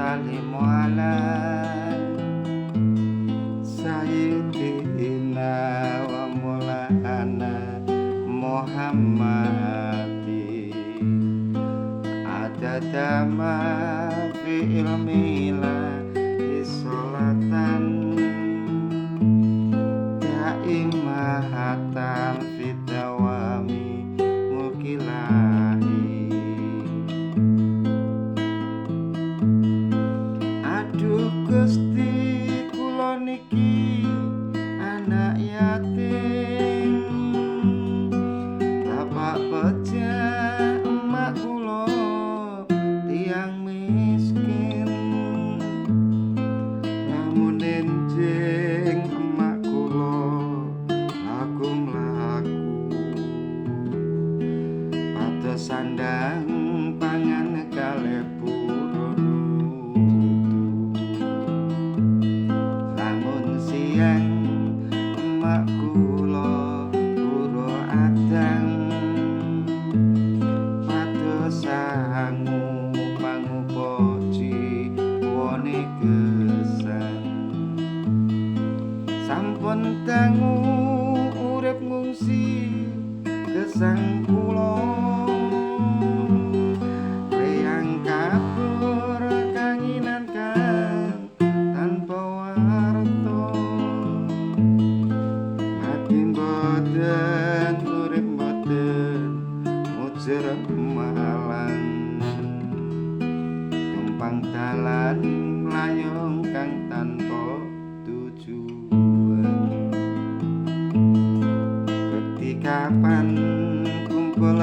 Salimala Sayyidina wa Maulana Muhammadi adadama fi ilmila isolatan daimahatan fitawami mukilahi aduh Gusti kula niki anak yatim bapak pejah emak kula tiang miskin lamun enjing emak kula laku mlaku pados sandang pangan kalih siang emak kula kuro adang pados sangu pangupoji wone gesang sampun dangu urip ngungsi gesang kula reyang kabur kanginan kang tanpa boten urip boten mujer malang tumpang dalan layong kang tanpa tujuan bekti kapan kumpul